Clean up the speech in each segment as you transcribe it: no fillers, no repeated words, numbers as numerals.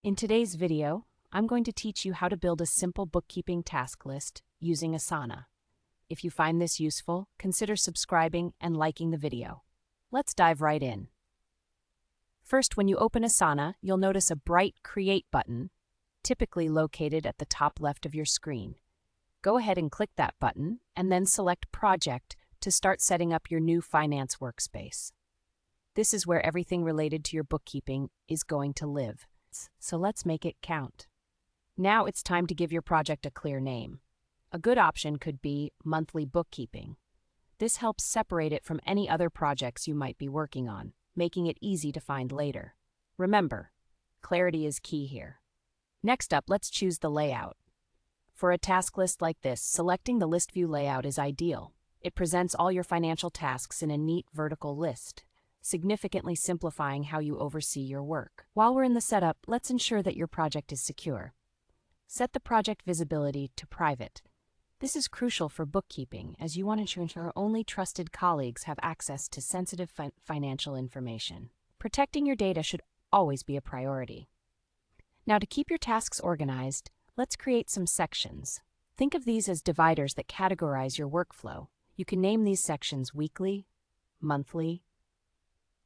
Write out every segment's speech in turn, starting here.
In today's video, I'm going to teach you how to build a simple bookkeeping task list using Asana. If you find this useful, consider subscribing and liking the video. Let's dive right in. First, when you open Asana, you'll notice a bright Create button, typically located at the top left of your screen. Go ahead and click that button, and then select Project to start setting up your new finance workspace. This is where everything related to your bookkeeping is going to live. So let's make it count. Now it's time to give your project a clear name. A good option could be Monthly Bookkeeping. This helps separate it from any other projects you might be working on, making it easy to find later. Remember, clarity is key here. Next up, let's choose the layout. For a task list like this, selecting the list view layout is ideal. It presents all your financial tasks in a neat vertical list, significantly simplifying how you oversee your work. While we're in the setup, let's ensure that your project is secure. Set the project visibility to private. This is crucial for bookkeeping, as you want to ensure only trusted colleagues have access to sensitive financial information. Protecting your data should always be a priority. Now, to keep your tasks organized, let's create some sections. Think of these as dividers that categorize your workflow. You can name these sections weekly, monthly,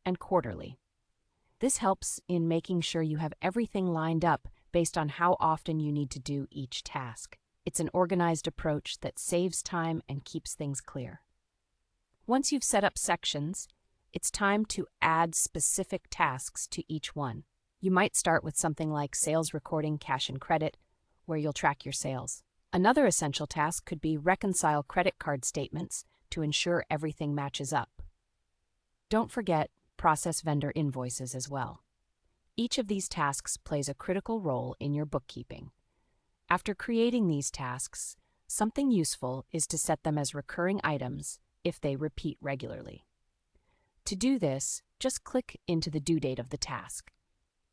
and quarterly. This helps in making sure you have everything lined up based on how often you need to do each task. It's an organized approach that saves time and keeps things clear. Once you've set up sections, it's time to add specific tasks to each one. You might start with something like sales recording, cash and credit, where you'll track your sales. Another essential task could be reconcile credit card statements to ensure everything matches up. Don't forget, process vendor invoices as well. Each of these tasks plays a critical role in your bookkeeping. After creating these tasks, something useful is to set them as recurring items if they repeat regularly. To do this, just click into the due date of the task.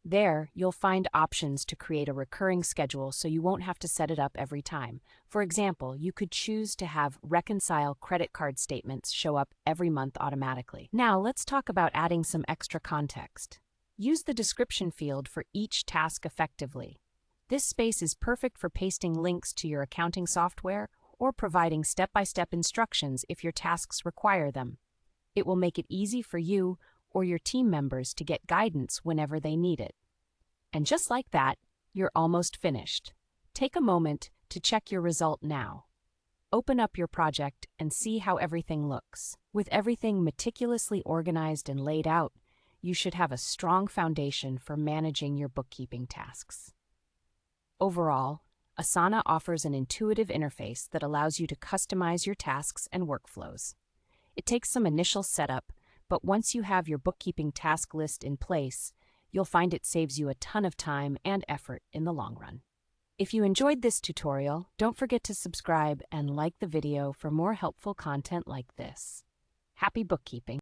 There, you'll find options to create a recurring schedule so you won't have to set it up every time. For example, you could choose to have reconcile credit card statements show up every month automatically. Now, let's talk about adding some extra context. Use the description field for each task effectively. This space is perfect for pasting links to your accounting software or providing step-by-step instructions if your tasks require them. It will make it easy for you or your team members to get guidance whenever they need it. And just like that, you're almost finished. Take a moment to check your result now. Open up your project and see how everything looks. With everything meticulously organized and laid out, you should have a strong foundation for managing your bookkeeping tasks. Overall, Asana offers an intuitive interface that allows you to customize your tasks and workflows. It takes some initial setup, but once you have your bookkeeping task list in place, you'll find it saves you a ton of time and effort in the long run. If you enjoyed this tutorial, don't forget to subscribe and like the video for more helpful content like this. Happy bookkeeping!